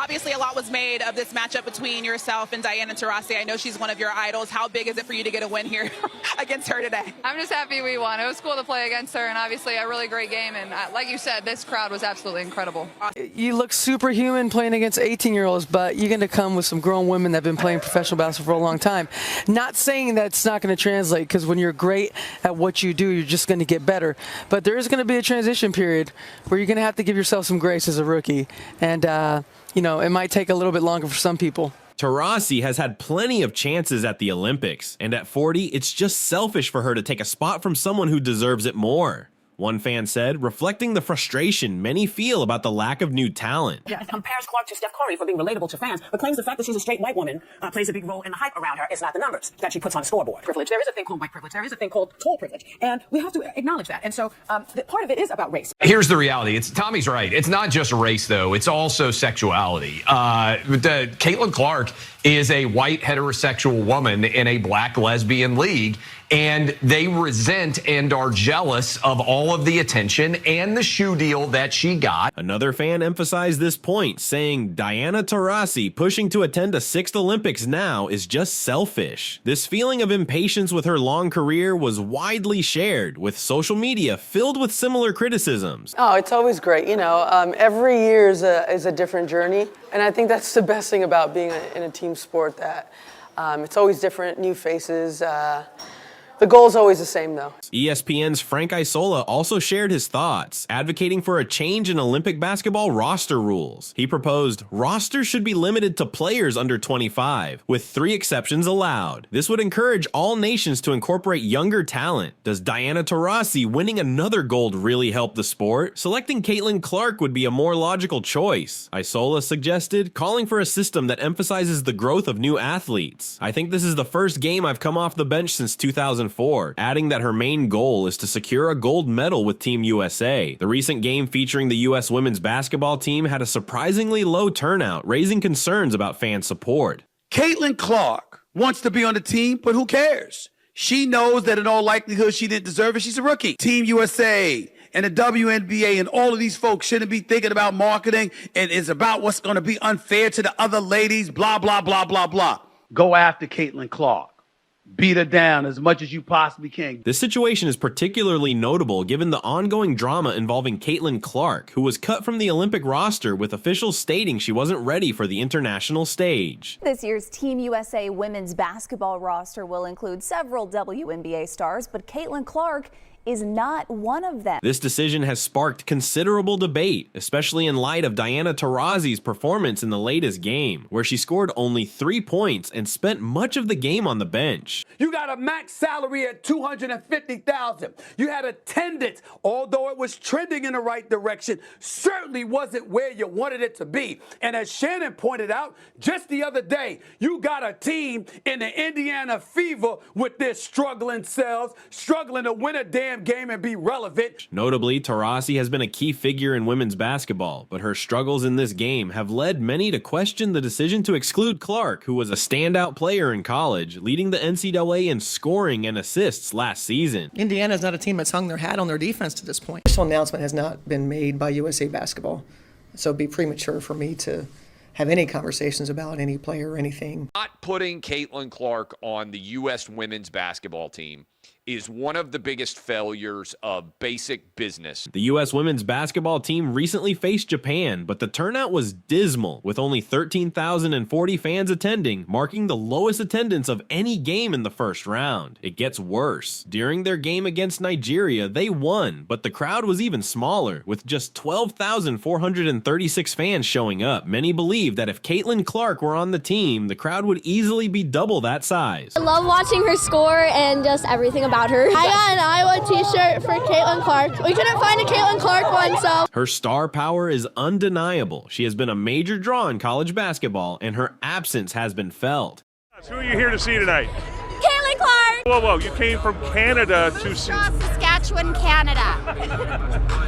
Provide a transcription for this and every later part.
Obviously, a lot was made of this matchup between yourself and Diana Taurasi. I know she's one of your idols. How big is it for you to get a win here against her today? I'm just happy we won. It was cool to play against her, and obviously a really great game. And like you said, this crowd was absolutely incredible. You look superhuman playing against 18-year-olds, but you're going to come with some grown women that have been playing professional basketball for a long time. Not saying that it's not going to translate, because when you're great at what you do, you're just going to get better. But there is going to be a transition period where you're going to have to give yourself some grace as a rookie. And, you know, it might take a little bit longer for some people. Taurasi has had plenty of chances at the Olympics, and at 40, it's just selfish for her to take a spot from someone who deserves it more. One fan said, reflecting the frustration many feel about the lack of new talent. Yeah, compares Clark to Steph Curry for being relatable to fans, but claims the fact that she's a straight white woman plays a big role in the hype around her. It's not the numbers that she puts on the scoreboard. Privilege. There is a thing called white privilege. There is a thing called tall privilege. And we have to acknowledge that. And so part of it is about race. Here's the reality. Tommy's right. It's not just race, though. It's also sexuality. Caitlin Clark is a white heterosexual woman in a black lesbian league, and they resent and are jealous of all of the attention and the shoe deal that she got. Another fan emphasized this point, saying Diana Taurasi pushing to attend a 6th Olympics now is just selfish. This feeling of impatience with her long career was widely shared, with social media filled with similar criticisms. Oh, it's always great. You know, every year is a different journey. And I think that's the best thing about being in a team sport, that it's always different, new faces. The goal's always the same, though. ESPN's Frank Isola also shared his thoughts, advocating for a change in Olympic basketball roster rules. He proposed rosters should be limited to players under 25, with 3 exceptions allowed. This would encourage all nations to incorporate younger talent. Does Diana Taurasi winning another gold really help the sport? Selecting Caitlin Clark would be a more logical choice. Isola suggested calling for a system that emphasizes the growth of new athletes. I think this is the first game I've come off the bench since 2004, adding that her main goal is to secure a gold medal with Team USA. The recent game featuring the U.S. women's basketball team had a surprisingly low turnout, raising concerns about fan support. Caitlin Clark wants to be on the team, but who cares? She knows that in all likelihood she didn't deserve it. She's a rookie. Team USA and the WNBA and all of these folks shouldn't be thinking about marketing and it's about what's going to be unfair to the other ladies, blah, blah, blah, blah, blah. Go after Caitlin Clark. Beat her down as much as you possibly can. This situation is particularly notable given the ongoing drama involving Caitlin Clark, who was cut from the Olympic roster with officials stating she wasn't ready for the international stage. This year's Team USA women's basketball roster will include several WNBA stars, but Caitlin Clark is not one of them. This decision has sparked considerable debate, especially in light of Diana Taurasi's performance in the latest game, where she scored only 3 points and spent much of the game on the bench. You got a max salary at $250,000. You had attendance, although it was trending in the right direction, certainly wasn't where you wanted it to be. And as Shannon pointed out just the other day, you got a team in the Indiana Fever with their struggling selves, struggling to win a damn game and be relevant. Notably, Taurasi has been a key figure in women's basketball, but her struggles in this game have led many to question the decision to exclude Clark, who was a standout player in college, leading the NCAA in scoring and assists last season. Indiana's not a team that's hung their hat on their defense to this point. This announcement has not been made by USA Basketball, so it'd be premature for me to have any conversations about any player or anything. Not putting Caitlin Clark on the U.S. women's basketball team is one of the biggest failures of basic business. The U.S. women's basketball team recently faced Japan, but the turnout was dismal, with only 13,040 fans attending, marking the lowest attendance of any game in the first round. It gets worse. During their game against Nigeria, they won, but the crowd was even smaller, with just 12,436 fans showing up. Many believe that if Caitlin Clark were on the team, the crowd would easily be double that size. I love watching her score and just everything about her. I got an Iowa t-shirt for Caitlin Clark. We couldn't find a Caitlin Clark one, so. Her star power is undeniable. She has been a major draw in college basketball, and her absence has been felt. Who are you here to see tonight? Caitlin Clark! Whoa, you came from Canada to see. Saskatchewan. Saskatchewan, Canada.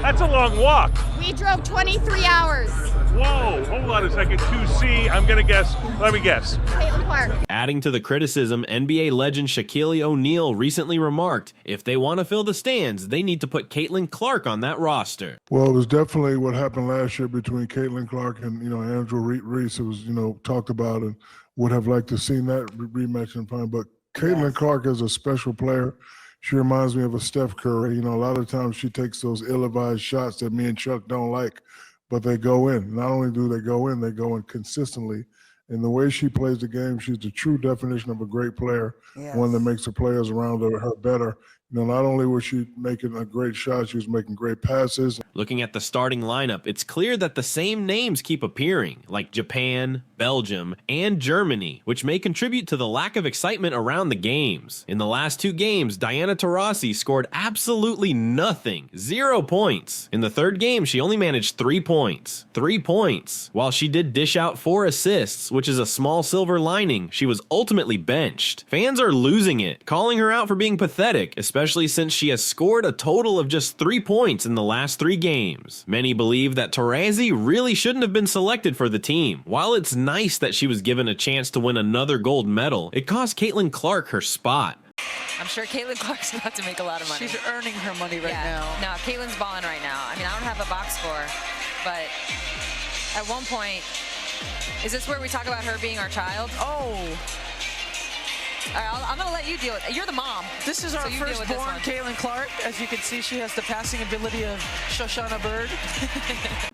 That's a long walk. We drove 23 hours. Whoa, hold on a second. 2C, I'm going to guess. Let me guess. Caitlin Clark. Adding to the criticism, NBA legend Shaquille O'Neal recently remarked, if they want to fill the stands, they need to put Caitlin Clark on that roster. Well, it was definitely what happened last year between Caitlin Clark and, Andrew Reese. It was, talked about and would have liked to seen that rematch in time. But Caitlin Clark is a special player. She reminds me of a Steph Curry. A lot of times she takes those ill-advised shots that me and Chuck don't like, but they go in. Not only do they go in consistently. And the way she plays the game, she's the true definition of a great player, one that makes the players around her better. Not only was she making a great shot, she was making great passes. Looking at the starting lineup, it's clear that the same names keep appearing, like Japan, Belgium, and Germany, which may contribute to the lack of excitement around the games. In the last 2 games, Diana Taurasi scored absolutely nothing, 0 points. In the third game, she only managed 3 points. 3 points. While she did dish out 4 assists, which is a small silver lining, she was ultimately benched. Fans are losing it, calling her out for being pathetic, especially since she has scored a total of just 3 points in the last 3 games. Many believe that Taurasi really shouldn't have been selected for the team. While it's nice that she was given a chance to win another gold medal, it cost Caitlin Clark her spot. I'm sure Caitlin Clark's about to make a lot of money. She's earning her money right now. No, Caitlin's balling right now. I mean, I don't have a box score, but at one point, is this where we talk about her being our child? Oh. All right, I'm going to let you deal with it. You're the mom. This is our firstborn, Caitlin Clark. As you can see, she has the passing ability of Shoshana Bird.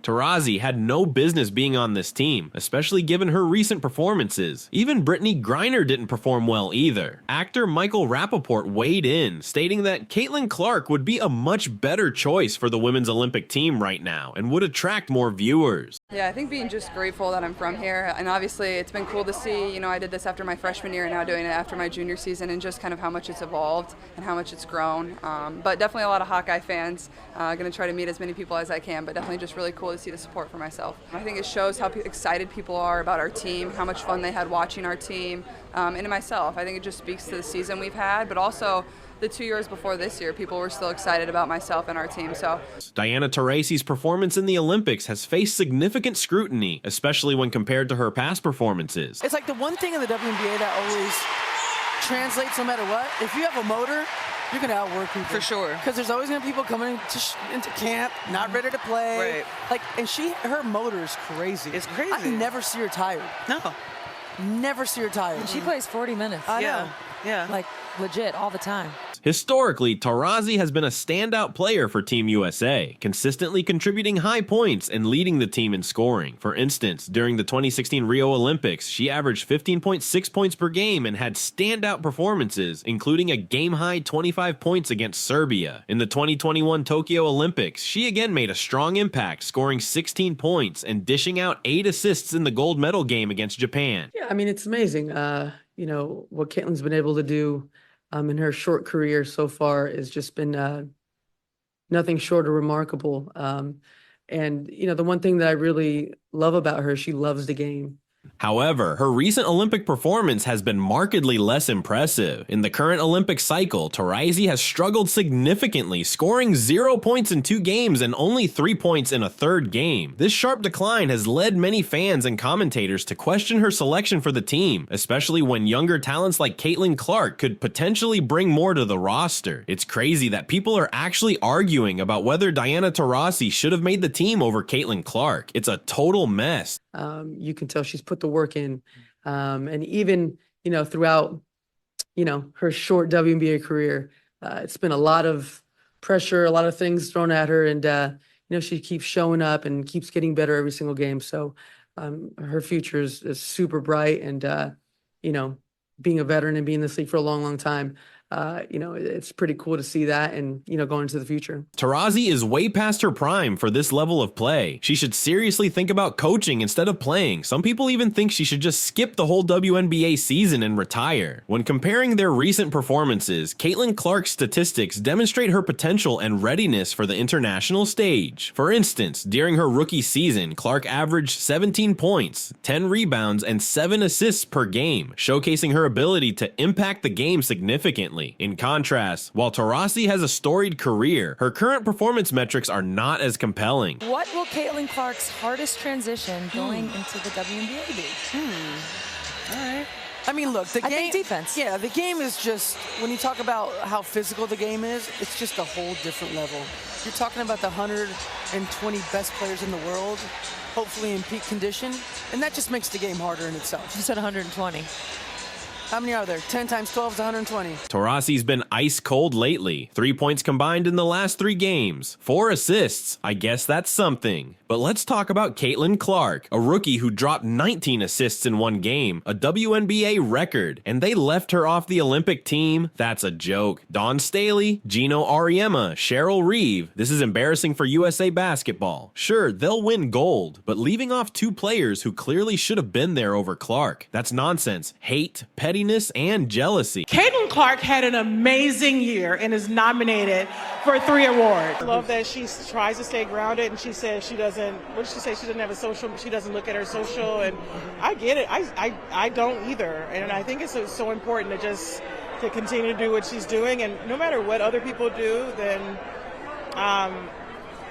Taurasi had no business being on this team, especially given her recent performances. Even Brittany Griner didn't perform well either. Actor Michael Rappaport weighed in, stating that Caitlin Clark would be a much better choice for the women's Olympic team right now and would attract more viewers. Yeah, I think being just grateful that I'm from here, and obviously it's been cool to see, I did this after my freshman year and now doing it after my junior season, and just kind of how much it's evolved and how much it's grown. But definitely a lot of Hawkeye fans. Going to try to meet as many people as I can, but definitely just really cool to see the support for myself. I think it shows how excited people are about our team, how much fun they had watching our team, and myself. I think it just speaks to the season we've had, but also the 2 years before this year, people were still excited about myself and our team. So Diana Taurasi's performance in the Olympics has faced significant scrutiny, especially when compared to her past performances. It's like the one thing in the WNBA that always translates no matter what. If you have a motor, you're going to outwork people. For sure. Because there's always going to be people coming into camp, not ready to play. Right. And her motor is crazy. It's crazy. I never see her tired. No. Never see her tired. And she plays 40 minutes. I know. Yeah. Like, legit, all the time. Historically, Taurasi has been a standout player for Team USA, consistently contributing high points and leading the team in scoring. For instance, during the 2016 Rio Olympics, she averaged 15.6 points per game and had standout performances, including a game-high 25 points against Serbia. In the 2021 Tokyo Olympics, she again made a strong impact, scoring 16 points and dishing out 8 assists in the gold medal game against Japan. Yeah, I mean, it's amazing. What Caitlin's been able to do in her short career so far has just been nothing short of remarkable. The one thing that I really love about her, she loves the game. However, her recent Olympic performance has been markedly less impressive. In the current Olympic cycle, Taurasi has struggled significantly, scoring 0 points in 2 games and only 3 points in a third game. This sharp decline has led many fans and commentators to question her selection for the team, especially when younger talents like Caitlin Clark could potentially bring more to the roster. It's crazy that people are actually arguing about whether Diana Taurasi should have made the team over Caitlin Clark. It's a total mess. You can tell she's put the work in. And even, throughout, her short WNBA career, it's been a lot of pressure, a lot of things thrown at her. And, she keeps showing up and keeps getting better every single game. So her future is super bright. And, being a veteran and being in this league for a long, long time, it's pretty cool to see that and, going into the future. Taurasi is way past her prime for this level of play. She should seriously think about coaching instead of playing. Some people even think she should just skip the whole WNBA season and retire. When comparing their recent performances, Caitlin Clark's statistics demonstrate her potential and readiness for the international stage. For instance, during her rookie season, Clark averaged 17 points, 10 rebounds, and 7 assists per game, showcasing her ability to impact the game significantly. confidently. In contrast, while Taurasi has a storied career, her current performance metrics are not as compelling. What will Caitlin Clark's hardest transition going into the WNBA be? All right. I mean, look, the game. I think defense. Yeah, the game is just, when you talk about how physical the game is, it's just a whole different level. You're talking about the 120 best players in the world, hopefully in peak condition, and that just makes the game harder in itself. You said 120. How many are there? 10 times 12 is 120. Taurasi's been ice cold lately. 3 points combined in the last 3 games. 4 assists. I guess that's something. But let's talk about Caitlin Clark, a rookie who dropped 19 assists in 1 game, a WNBA record, and they left her off the Olympic team? That's a joke. Dawn Staley, Gino Auriemma, Cheryl Reeve. This is embarrassing for USA basketball. Sure, they'll win gold, but leaving off 2 players who clearly should have been there over Clark. That's nonsense. Hate, pettiness, and jealousy. Caitlin Clark had an amazing year and is nominated for 3 awards. I love that she tries to stay grounded, and she says she doesn't, what did she say? She doesn't have a social, she doesn't look at her social, and I get it. I don't either. And I think it's so important to continue to do what she's doing, and no matter what other people do, then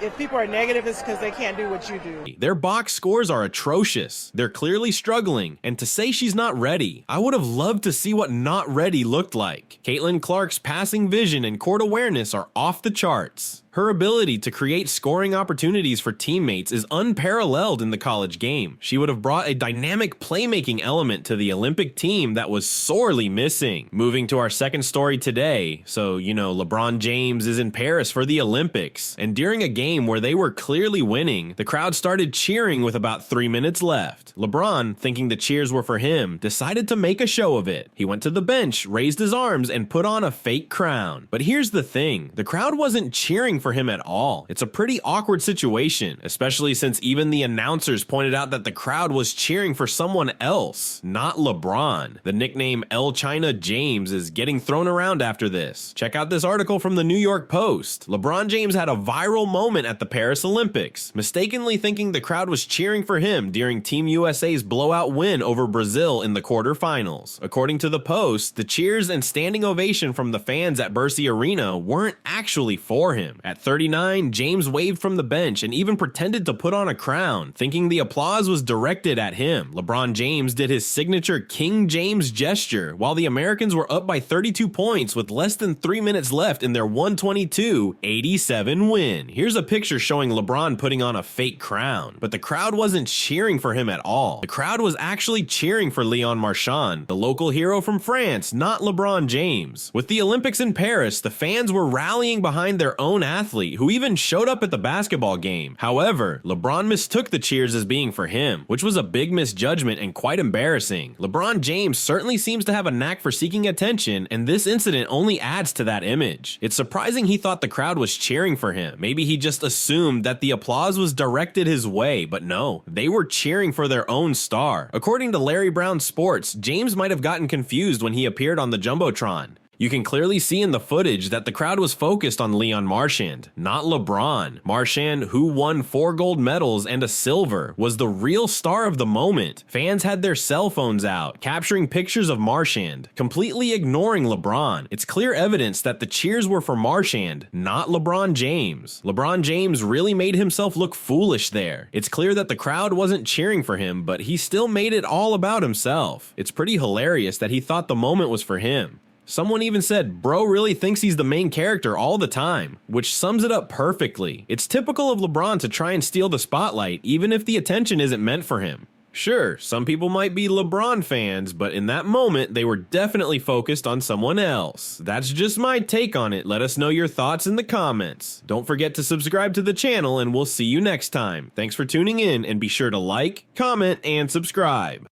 if people are negative, it's because they can't do what you do. Their box scores are atrocious. They're clearly struggling, and to say she's not ready, I would have loved to see what not ready looked like. Caitlin Clark's passing vision and court awareness are off the charts. Her ability to create scoring opportunities for teammates is unparalleled in the college game. She would have brought a dynamic playmaking element to the Olympic team that was sorely missing. Moving to our second story today, so LeBron James is in Paris for the Olympics, and during a game where they were clearly winning, the crowd started cheering with about 3 minutes left. LeBron, thinking the cheers were for him, decided to make a show of it. He went to the bench, raised his arms, and put on a fake crown. But here's the thing, the crowd wasn't cheering for him at all. It's a pretty awkward situation, especially since even the announcers pointed out that the crowd was cheering for someone else, not LeBron. The nickname El China James is getting thrown around after this. Check out this article from the New York Post. LeBron James had a viral moment at the Paris Olympics, mistakenly thinking the crowd was cheering for him during Team USA's blowout win over Brazil in the quarterfinals. According to the Post, the cheers and standing ovation from the fans at Bercy Arena weren't actually for him. At 39, James waved from the bench and even pretended to put on a crown, thinking the applause was directed at him. LeBron James did his signature King James gesture, while the Americans were up by 32 points with less than 3 minutes left in their 122-87 win. Here's a picture showing LeBron putting on a fake crown, but the crowd wasn't cheering for him at all. The crowd was actually cheering for Léon Marchand, the local hero from France, not LeBron James. With the Olympics in Paris, the fans were rallying behind their own athlete, who even showed up at the basketball game. However, LeBron mistook the cheers as being for him, which was a big misjudgment and quite embarrassing. LeBron James certainly seems to have a knack for seeking attention, and this incident only adds to that image. It's surprising he thought the crowd was cheering for him. Maybe he just assumed that the applause was directed his way, but no, they were cheering for their own star. According to Larry Brown Sports, James might have gotten confused when he appeared on the Jumbotron. You can clearly see in the footage that the crowd was focused on Léon Marchand, not LeBron. Marchand, who won 4 gold medals and a silver, was the real star of the moment. Fans had their cell phones out, capturing pictures of Marchand, completely ignoring LeBron. It's clear evidence that the cheers were for Marchand, not LeBron James. LeBron James really made himself look foolish there. It's clear that the crowd wasn't cheering for him, but he still made it all about himself. It's pretty hilarious that he thought the moment was for him. Someone even said, bro really thinks he's the main character all the time, which sums it up perfectly. It's typical of LeBron to try and steal the spotlight, even if the attention isn't meant for him. Sure, some people might be LeBron fans, but in that moment, they were definitely focused on someone else. That's just my take on it. Let us know your thoughts in the comments. Don't forget to subscribe to the channel, and we'll see you next time. Thanks for tuning in, and be sure to like, comment, and subscribe.